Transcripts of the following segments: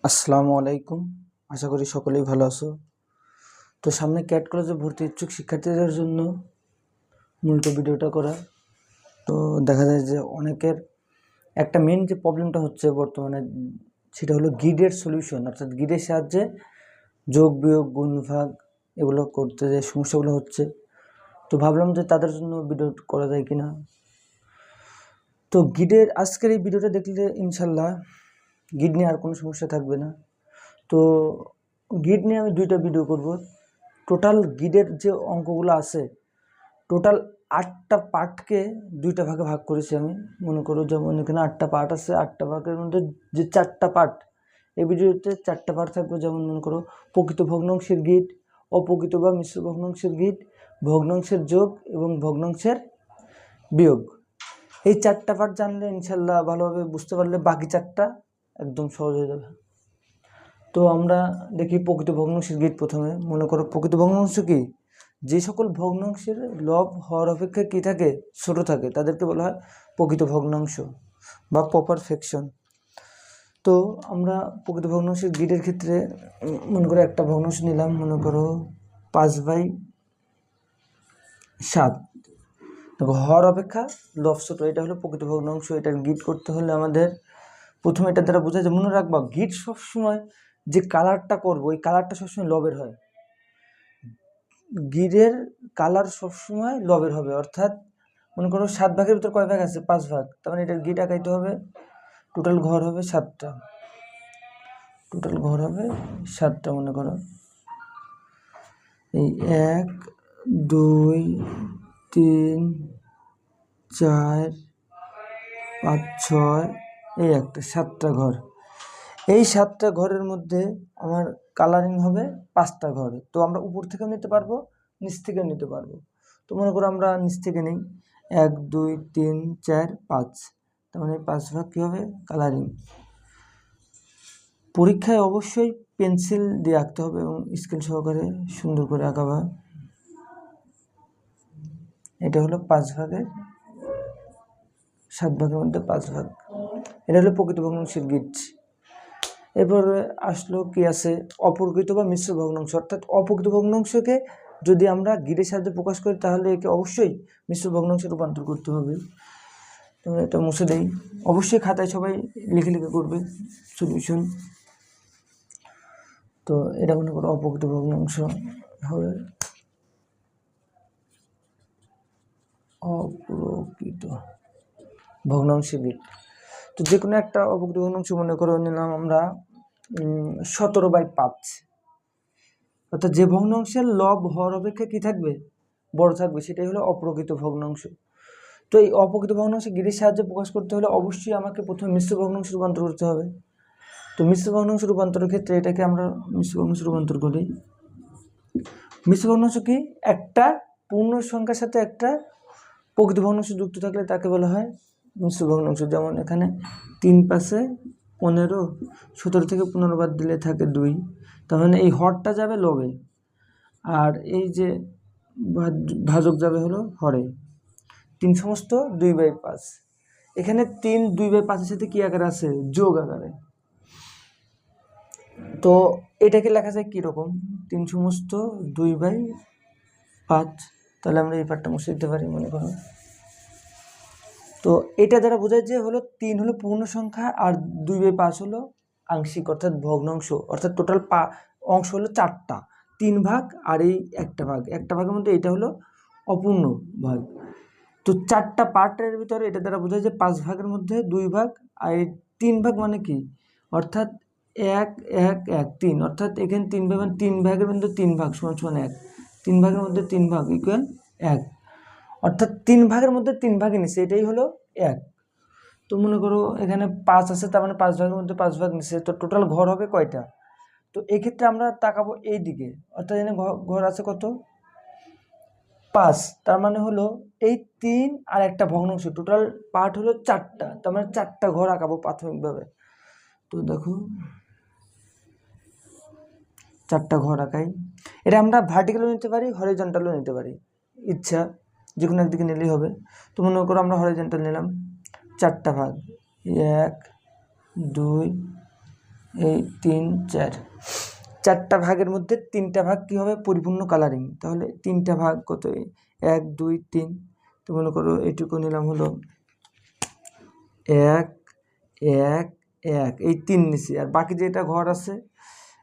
আসসালামু আলাইকুম। আশা করি সকলেই ভালো আছো। তো সামনে ক্যাট কলেজে ভর্তি ইচ্ছুক শিক্ষার্থীদের জন্য মূলত ভিডিওটা করা। তো দেখা যায় যে অনেকের একটা মেন যে প্রবলেমটা হচ্ছে বর্তমানে, সেটা হলো গিডের সলিউশন, অর্থাৎ গিডের সাহায্যে যোগ বিয়োগ গুণ ভাগ এগুলো করতে যে সমস্যাগুলো হচ্ছে। তো ভাবলাম যে তাদের জন্য ভিডিও করা যায় কিনা। তো গিডের আজকের এই ভিডিওটা দেখলে ইনশাল্লাহ গিড নিয়ে আর কোনো সমস্যা থাকবে না। তো গিড নিয়ে আমি দুইটা ভিডিও করব। টোটাল গিডের যে অঙ্কগুলো আছে, টোটাল 8টা পার্টকে দুইটা ভাগে ভাগ করেছি আমি। মনে করো যেমন এখানে 8টা পার্ট আছে, 8টা ভাগের মধ্যে যে 4টা পার্ট, এই ভিডিওতে 4টা পার্ট থাকবে। যেমন মনে করো প্রকৃত ভগ্নাংশের গিড, অপ্রকৃত বা মিশ্র ভগ্নাংশের গিড, ভগ্নাংশের যোগ এবং ভগ্নাংশের বিয়োগ। এই 4টা পার্ট জানলে ইনশাল্লাহ ভালোভাবে বুঝতে পারলে বাকি 4টা একদম সহজ হয়ে যাবে। তো আমরা দেখি প্রকৃত ভগ্নাংশের গিট। প্রথমে মনে করো প্রকৃত ভগ্নাংশ কি, যে সকল ভগ্নাংশের লব হর অপেক্ষা কি থাকে, ছোট থাকে, তাদেরকে বলা হয় প্রকৃত ভগ্নাংশ বা প্রপার ফ্র্যাকশন। তো আমরা প্রকৃত ভগ্নাংশের গিটের ক্ষেত্রে মনে করো একটা ভগ্নাংশ নিলাম, মনে করো 5/7। দেখো হর অপেক্ষা লব ছোট, এটা হলো প্রকৃত ভগ্নাংশ। এটার গিট করতে হলে আমাদের প্রথমে এটা দ্বারা বোঝা যায়, মনে রাখবা গিট সবসময় যে কালারটা করবো, ওই কালারটা সবসময় লবের হয়। গিরের কালার সবসময় লবের হবে, অর্থাৎ মনে করো 7 ভাগের ভিতর কয় ভাগ আছে, 5 ভাগ। তার মানে এটার গিট আঁকাইতে হবে, টোটাল ঘর হবে 7টা। টোটাল ঘর হবে 7টা। মনে করো এই 1 2 3 4 5 6 এই একটা 7টা ঘর। এই 7টা ঘরের মধ্যে আমার কালারিং হবে 5টা ঘর। তো আমরা উপর থেকেও নিতে পারবো, নিচ থেকেও নিতে পারবো। তো মনে করো আমরা নিচ থেকে নিই, 1 2 3 4 5। তার মানে 5 ভাগ কী হবে, কালারিং। পরীক্ষায় অবশ্যই পেন্সিল দিয়ে আঁকতে হবে এবং স্কেল সহকারে সুন্দর করে আঁকাবা। এটা হলো 5 ভাগের 7 ভাগের মধ্যে 5 ভাগ। এটা হলো প্রকৃত ভগ্নাংশের গিট। এরপরে আসলো কি আছে, অপ্রকৃত বা মিশ্র ভগ্নাংশ। অর্থাৎ অপ্রকৃত ভগ্নাংশকে যদি আমরা গিটের সাহায্যে প্রকাশ করি, তাহলে একে অবশ্যই মিশ্র ভগ্নাংশে রূপান্তর করতে হবে। তোমরা এটা মুছে দেই, অবশ্যই খাতায় সবাই লিখে লিখে করবে সলিউশন। তো এটা মনে করো অপ্রকৃত ভগ্নাংশ হবে, অপ্রকৃত ভগ্নাংশের গিট। তো যে কোনো একটা অপ্রকৃত ভগ্নাংশ মনে করো নিলাম আমরা 17/5। অর্থাৎ যে ভগ্নাংশের লব হর অপেক্ষা কি থাকবে, বড় থাকবে, সেটাই হলো অপ্রকৃত ভগ্নাংশ। তো এই অপ্রকৃত ভগ্নাংশ গিটের সাহায্যে প্রকাশ করতে হলে অবশ্যই আমাকে প্রথমে মিশ্র ভগ্নাংশে রূপান্তর করতে হবে। তো মিশ্র ভগ্নাংশ রূপান্তরের ক্ষেত্রে এটাকে আমরা মিশ্র ভগ্নাংশে রূপান্তর করি। মিশ্র ভগ্নাংশ কি, একটা পূর্ণ সংখ্যার সাথে একটা প্রকৃত ভগ্নাংশ যুক্ত থাকলে তাকে বলা হয় মিশ্র ভগ্নাংশ। যেমন এখানে 3 5 15, 17 থেকে 15 বাদ দিলে থাকে 2। তার মানে এই হরটা যাবে লবে, আর এই যে ভাজক যাবে হলো হরে। 3 সমস্ত 2/5। এখানে 3 2/5-এর সাথে কি আকারে আছে, যোগ আকারে। তো এটাকে লেখা যায় কীরকম, 3 সমস্ত 2/5। তাহলে আমরা এই পার্টটা মুছে দিতে পারি। মনে করো তো এটা দ্বারা বোঝায় যে হলো 3 হলো পূর্ণ সংখ্যা আর 2/5 হলো আংশিক, অর্থাৎ ভগ্নাংশ। অর্থাৎ টোটাল অংশ হলো 4টা, 3 ভাগ আর এই একটা ভাগ। একটা ভাগের মধ্যে এটা হলো অপূর্ণ ভাগ। তো 4টা পার্টের ভিতরে এটা দ্বারা বোঝায় যে 5 ভাগের মধ্যে 2 ভাগ আর 3 ভাগ মানে কি, অর্থাৎ 1 1 1 3। অর্থাৎ এখানে 3 ভাগ মানে 3 ভাগের মধ্যে 3 ভাগ সমান সমান 1। 3 ভাগের মধ্যে 3 ভাগ ইকুয়াল 1। অর্থাৎ 3 ভাগের মধ্যে 3 ভাগই নিচ্ছে, এটাই হলো 1। তো মনে করো এখানে 5 আছে, তার মানে 5 ভাগের মধ্যে 5 ভাগ নিচ্ছে। তো টোটাল ঘর হবে কয়টা, তো এক্ষেত্রে আমরা তাকাবো এই দিকে। অর্থাৎ এখানে ঘর আছে কত, 5। তার মানে হলো এই 3 আর একটা ভগ্নাংশ, টোটাল পার্ট হলো 4টা। তার মানে 4টা ঘর আঁকাবো প্রাথমিকভাবে। তো দেখো 4টা ঘর আঁকাই। এটা আমরা ভার্টিক্যালও নিতে পারি, হরিজন্টালও নিতে পারি, ইচ্ছা যে কোনো একদিকে নিলেই হবে। তো মনে করো আমরা হরিজন্টাল নিলাম, 4টা ভাগ, 1 2 এই 3 4 4টা ভাগের মধ্যে 3টা ভাগ কি হবে পরিপূর্ণ কালারিং। তাহলে 3টা ভাগ কত 1 2 3। তো মনে করো এইটুকু নিলাম হলো 1 1 1 এই 3 নিছি। আর বাকি যেটা ঘর আছে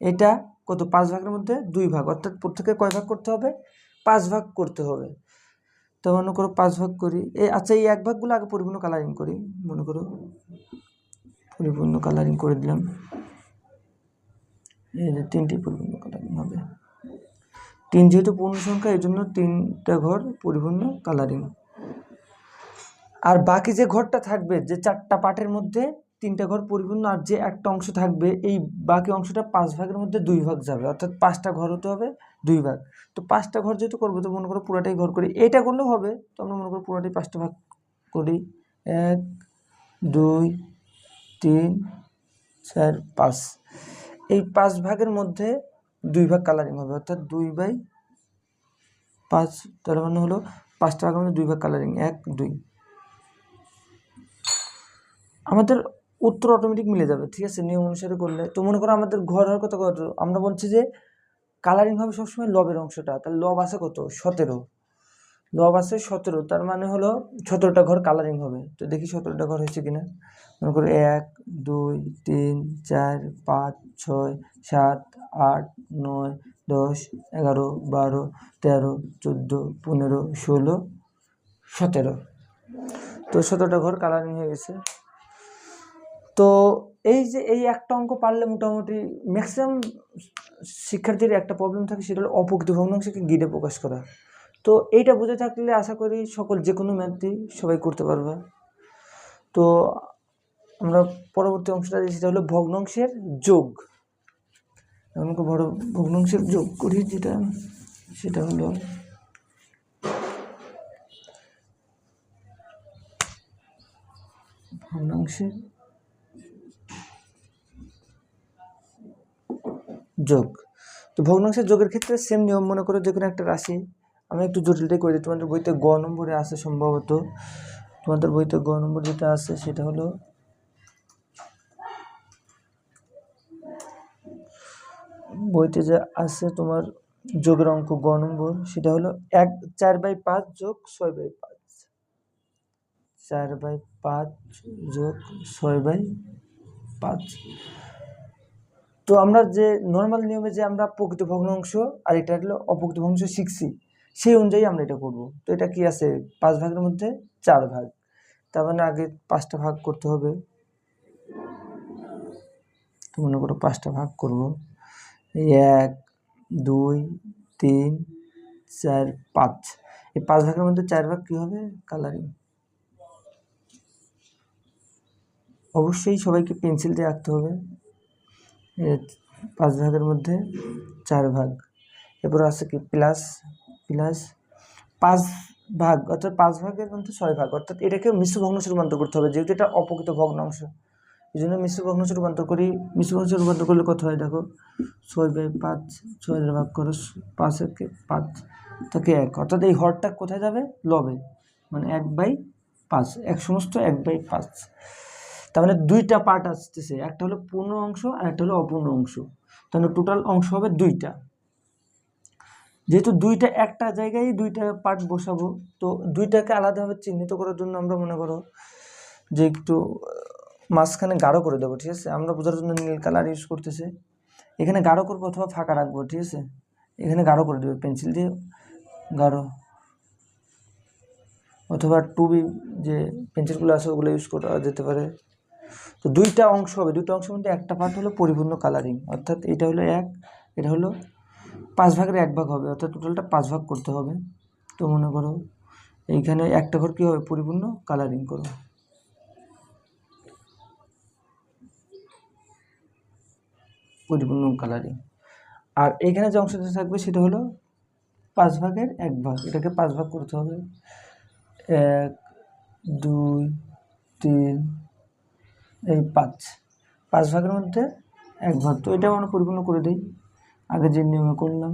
এটা কত 5 ভাগের মধ্যে 2 ভাগ, অর্থাৎ প্রত্যেকে কয় ভাগ করতে হবে 5 ভাগ করতে হবে। তো মনে করো 5 ভাগ করি। আচ্ছা এই 1 ভাগগুলো আগে পরিপূর্ণ কালারিং করি। মনে করো পরিপূর্ণ কালারিং করে দিলাম। এই যে 3টি পরিপূর্ণ কালারিং হবে। 3 যেহেতু পূর্ণ সংখ্যা এই জন্য 3টা ঘর পরিপূর্ণ কালারিং। আর বাকি যে ঘরটা থাকবে যে 4টা পার্টের মধ্যে 3টা ঘর পরিপূর্ণ, আর যে একটা অংশ থাকবে এই বাকি অংশটা 5 ভাগের মধ্যে 2 ভাগ যাবে, অর্থাৎ 5টা ঘর হতে হবে 2 ভাগ। তো 5টা ঘর যেহেতু করবো তো মনে করো পুরাটাই ঘর করি। এইটা করলেও হবে, তো আমরা মনে করো পুরাটাই 5টা ভাগ করি। 1 2 3 4 5। এই 5 ভাগের মধ্যে 2 ভাগ কালারিং হবে, অর্থাৎ 2/5। তার মানে হলো 5টা ভাগের মধ্যে 2 ভাগ কালারিং 1 2। আমাদের উত্তর অটোমেটিক মিলে যাবে, ঠিক আছে, নিয়ম অনুসারে করলে। তো মনে করো আমাদের ঘর হওয়ার কত কত, আমরা বলছি যে কালারিং হবে সবসময় লবের অংশটা। তাহলে লব আছে কত 17, লব আছে 17। তার মানে হলো 17টা ঘর কালারিং হবে। তো দেখি 17টা ঘর হয়েছে কিনা। মনে করো 1 2 3 4 5 6 7 8 9 10 11 12 13 14 15 16 17। তো 17টা ঘর কালারিং হয়ে গেছে। তো এই যে এই একটা অঙ্ক পারলে মোটামুটি ম্যাক্সিমাম শিক্ষার্থীর একটা প্রবলেম থাকে, সেটা হলো অপ্রকৃত ভগ্নাংশকে গ্রিডে প্রকাশ করা। তো এইটা বুঝে থাকলে আশা করি সকল যে কোনো ম্যাথই সবাই করতে পারবে। তো আমরা পরবর্তী অংশটা সেটা হলো ভগ্নাংশের যোগ। আমাকে বড় ভগ্নাংশের যোগ করি, সেটা হলো ভগ্নাংশের যোগ। তো ভগ্নাংশের যোগের ক্ষেত্রে সেম নিয়ম। মনে করো যে কোনো একটা রাশি, আমি একটু জটিলটাই করে দিই। তোমাদের বইতে গ নম্বরে আছে সম্ভবত, তোমাদের বইতে গ নম্বর যেটা আছে সেটা হলো বইতে যে আছে তোমার যোগের অঙ্ক গ নম্বর, সেটা হলো 4/5 যোগ 6/5, 4/5 যোগ 6/5। তো আমরা যে নর্মাল নিয়মে যে আমরা প্রকৃত ভগ্নাংশ আর এটা হলো অপ্রকৃত ভগ্নাংশ শিখছি, সেই অনুযায়ী আমরা এটা করব। তো এটা কি আছে 5 ভাগের মধ্যে 4 ভাগ, তার মানে আগে 5টা ভাগ করতে হবে। তো মনে করো 5টা ভাগ করব, 1 2 3 4 5। এই 5 ভাগের মধ্যে 4 ভাগ কি হবে কালারিং। অবশ্যই সবাইকে পেন্সিল দিয়ে আঁকতে হবে। 5 ভাগের মধ্যে 4 ভাগ। এরপর আছে কি প্লাস 5 ভাগ, অর্থাৎ 5 ভাগের মধ্যে 6 ভাগ, অর্থাৎ এটাকে মিশ্র ভগ্নাংশে রূপান্তর করতে হবে, যেহেতু এটা অপ্রকৃত ভগ্নাংশ। এই জন্য মিশ্র ভগ্নাংশে রূপান্তর করি। মিশ্র ভগ্নাংশে রূপান্তর করলে কত হয় দেখো, 6/5, 6 দ্বারা ভাগ করো, 5 একে 5 থেকে 1, অর্থাৎ এই হরটা কোথায় যাবে লবে, মানে 1/5, এক সমস্ত 1/5। তার মানে 2টা পার্ট আসতেছে, একটা হলো পূর্ণ অংশ আর একটা হলো অপূর্ণ অংশ। তাহলে টোটাল অংশ হবে 2টা। যেহেতু 2টা একটা জায়গায় 2টা পার্ট বসাবো, তো 2টাকে আলাদাভাবে চিহ্নিত করার জন্য আমরা মনে করো যে একটু মাঝখানে গাঢ় করে দেবো, ঠিক আছে। আমরা বোঝার জন্য নীল কালার ইউজ করতেছি। এখানে গাঢ় করবো অথবা ফাঁকা রাখবো, ঠিক আছে। এখানে গাঢ় করে দেবে পেন্সিল দিয়ে, গাঢ়, অথবা 2B যে পেন্সিলগুলো আছে ওগুলো ইউজ করা যেতে পারে। তো 2টা অংশ হবে, 2টা অংশের মধ্যে একটা পার্ট হলো পরিপূর্ণ কালারিং, অর্থাৎ এটা হলো 1, এটা হলো 5 ভাগের 1 ভাগ হবে, অর্থাৎ টোটালটা 5 ভাগ করতে হবে। তো মনে করো এইখানে একটা ঘর কী হবে পরিপূর্ণ কালারিং করো, পরিপূর্ণ কালারিং। আর এইখানে যে অংশটা থাকবে সেটা হলো 5 ভাগের 1 ভাগ, এটাকে 5 ভাগ করতে হবে। 1 2 3 এই 5 ভাগের মধ্যে 1 ভাগ। তো এটাও আমরা পরিপূর্ণ করে দিই আগে যে নিয়মে করলাম।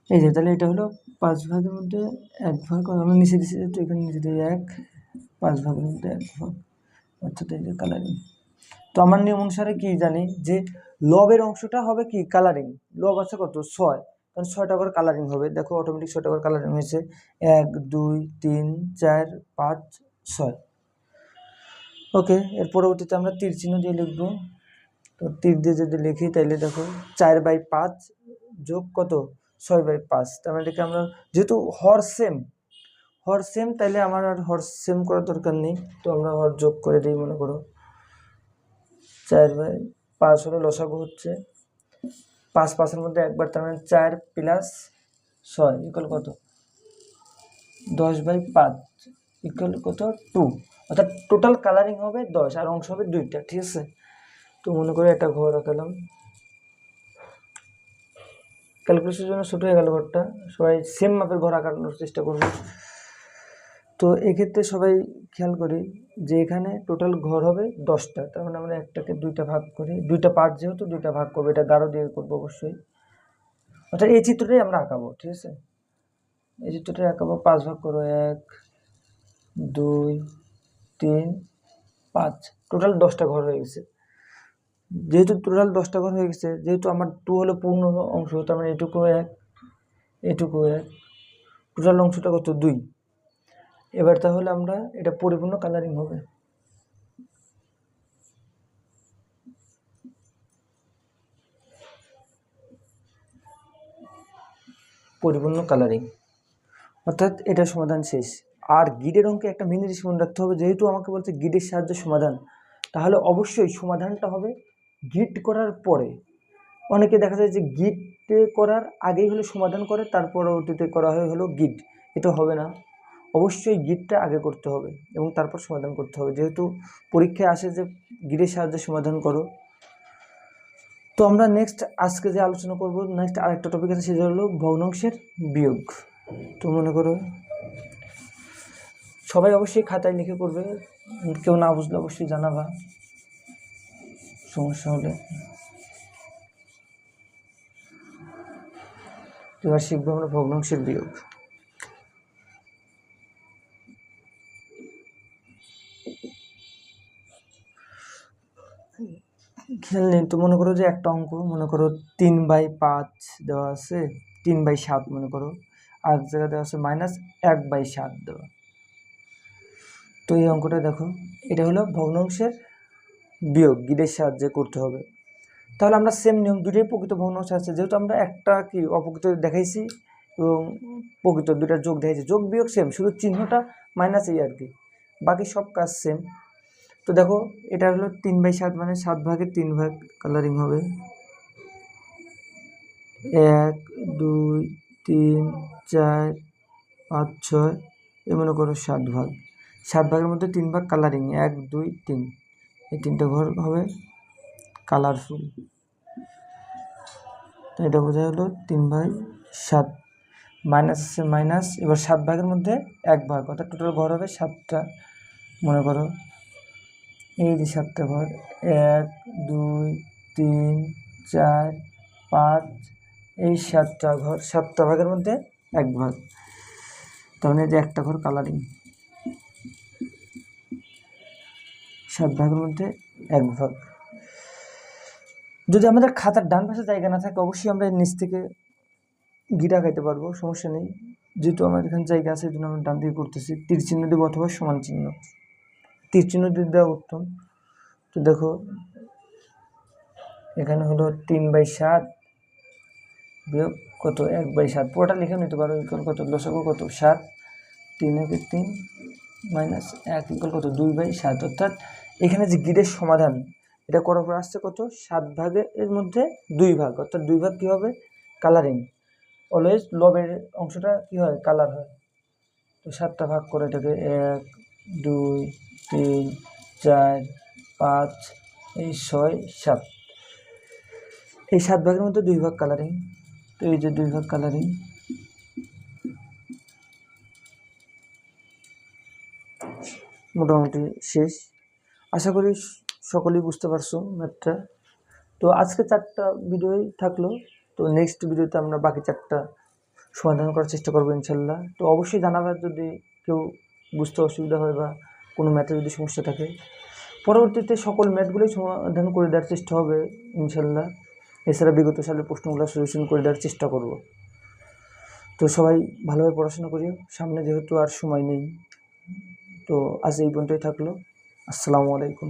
এই যে তাহলে এটা হলো 5 ভাগের মধ্যে 1 ভাগ, আমরা নিচে দিচ্ছি তো এখানে নিচে দিই 1, 5 ভাগের মধ্যে 1 ভাগ, অর্থাৎ এই যে কালারিং। তো আমার নিয়ম অনুসারে কি জানি যে লবের অংশটা হবে কি কালারিং, লব আছে কত 6, কারণ 6টা করে কালারিং হবে। দেখো অটোমেটিক 6টা করে কালারিং হয়েছে, 1 2 3 4 5 6। ওকে, এর পরবর্তীতে আমরা তীর চিহ্ন দিয়ে লিখবো। তো তীর দিয়ে যদি লিখি তাহলে দেখো 4/5 যোগ কত 6/5, তার মানে এটাকে আমরা যেহেতু হর সেম তাইলে আমার আর হর সেম করার দরকার নেই, তো আমরা হর যোগ করে দিই। মনে করো 4/5 হলে লসাগু হচ্ছে 5, 5-এর মধ্যে একবার, তার মানে 4 + 6 ইকুয়াল কত 10/5 ইকুয়াল কত 2, অর্থাৎ টোটাল কালারিং হবে 10 আর অংশ হবে 2টা। ঠিক আছে, তো মনে করে একটা ঘর আঁকালাম। ক্যালকুলেশনের জন্য ছোট হয়ে গেল ঘরটা, সবাই সেম মাপের ঘর আঁকানোর চেষ্টা করবো। তো এক্ষেত্রে সবাই খেয়াল করি যে এখানে টোটাল ঘর হবে 10টা, তার মানে আমরা একটাকে 2টা ভাগ করি, 2টা পার্ট যেহেতু 2টা ভাগ করবো, এটা গাঢ় দিয়ে করবো অবশ্যই। অর্থাৎ এই চিত্রটাই আমরা আঁকাবো। ঠিক আছে, এই চিত্রটাই আঁকাবো। 5 ভাগ করো, 1 2 3 5, টোটাল 10টা ঘর হয়ে গেছে। যেহেতু টোটাল 10টা ঘর হয়ে গেছে, যেহেতু আমার 2 হলো পূর্ণ অংশ, তার মানে এটুকু 1 এটুকু 1, টোটাল অংশটা কত 2। এবার তাহলে আমরা এটা পরিপূর্ণ কালারিং হবে। পরিপূর্ণ কালারিং, অর্থাৎ এটা সমাধান শেষ। আর গিডের অঙ্কে একটা মেন জিনিস মনে রাখতে হবে, যেহেতু আমাকে বলছে গিডের সাহায্যে সমাধান, তাহলে অবশ্যই সমাধানটা হবে গিট করার পরে। অনেকে দেখা যায় যে গিটে করার আগেই হলো সমাধান করে, তার পরবর্তীতে করা হয় হলো গিট। এটা হবে না, অবশ্যই গিটটা আগে করতে হবে এবং তারপর সমাধান করতে হবে, যেহেতু পরীক্ষায় আসে যে গিটের সাহায্যে সমাধান করো। তো আমরা নেক্সট আজকে যে আলোচনা করব, নেক্সট আরেকটা টপিক আছে, সেটা হলো ভগ্নাংশের বিয়োগ। তো মনে করো সবাই অবশ্যই খাতায় লিখে করবে, কেউ না বুঝলে অবশ্যই জানাবা সমস্যা হলে। এবার শিখবো আমরা ভগ্নাংশের বিয়োগ। খেয়াল নেই তো, মনে করো যে একটা অঙ্ক, মনে করো 3/5 দেওয়া আছে, 3/7 মনে করো, আর এক জায়গায় দেওয়া আছে -1/7 দেওয়া। তো এই অঙ্কটা দেখো, এটা হলো ভগ্নাংশের বিয়োগ, গিডের সাহায্যে করতে হবে। তাহলে আমরা সেম নিয়ম, দুটোই প্রকৃত ভগ্নাংশ আছে, যেহেতু আমরা একটা কি অপ্রকৃত দেখাইছি এবং প্রকৃত দুটার যোগ দেখাইছি, যোগ বিয়োগ সেম, শুধু চিহ্নটা মাইনাস এই আর কি, বাকি সব কাজ সেম। তো দেখো এটা হলো 3/7, মানে 7 ভাগের 3 ভাগ কালারিং হবে, 1 2 3 4 5 6, এ মনে করো 7 ভাগ, 7 ভাগের মধ্যে 3 ভাগ কালারিং, 1 2 3, এই 3টে ঘর হবে কালারফুল। তো এটা বোঝা হলো 3/7, মাইনাস আছে মাইনাস, এবার 7 ভাগের মধ্যে 1 ভাগ, অর্থাৎ টোটাল ঘর হবে 7টা। মনে করো এই যে 7টা ঘর, 1 2 3 4 5, এই 7টা ঘর, 7টা ভাগের মধ্যে 1 ভাগ, তার মানে যে একটা ঘর কালারিং, 7 ভাগের মধ্যে 1 ভাগ। যদি আমাদের খাতার ডান পাশে জায়গা না থাকে, অবশ্যই আমরা নিচ থেকে গিটা খাইতে পারবো, সমস্যা নেই। যেহেতু আমার এখানে জায়গা আছে, এই জন্য আমরা ডান দিকে করতেছি। তীর চিহ্ন দেবো অথবা সমান চিহ্ন, তীর চিহ্ন দিয়ে দেওয়া উত্তম। তো দেখো এখানে হলো 3/7 বিয়োগ কত 1/7, পুরোটা লিখে নিতে পারো, ইকুয়াল কত লসাগু কত 7, 3 একে 3 মাইনাস 1 ইকুয়াল কত 2/7। অর্থাৎ এখানে যে গিডের সমাধান, এটা করার পর আসছে কত 7 ভাগের মধ্যে 2 ভাগ, অর্থাৎ 2 ভাগ কী হবে কালারিং। অলওয়েজ লবের অংশটা কী হয় কালার হয়। তো 7টা ভাগ করে এটাকে 1 2 3 4 5, এই 6 7, এই 7 ভাগের মধ্যে 2 ভাগ কালারিং। তো এই যে 2 ভাগ কালারিং, মোটামুটি শেষ। আশা করি সকলেই বুঝতে পারছো ম্যাথটা। তো আজকে 4টা ভিডিওই থাকলো, তো নেক্সট ভিডিওতে আমরা বাকি 4টা সমাধান করার চেষ্টা করবো ইনশাল্লাহ। তো অবশ্যই জানাবে যদি কেউ বুঝতে অসুবিধা হয় বা কোনো ম্যাথে যদি সমস্যা থাকে। পরবর্তীতে সকল ম্যাথগুলোই সমাধান করে দেওয়ার চেষ্টা হবে ইনশাল্লাহ। এছাড়া বিগত সালের প্রশ্নগুলো সলিউশন করে দেওয়ার চেষ্টা করব। তো সবাই ভালোভাবে পড়াশোনা করিও, সামনে যেহেতু আর সময় নেই। তো আজ এই পর্যন্তই থাকলো। আসসালামু আলাইকুম।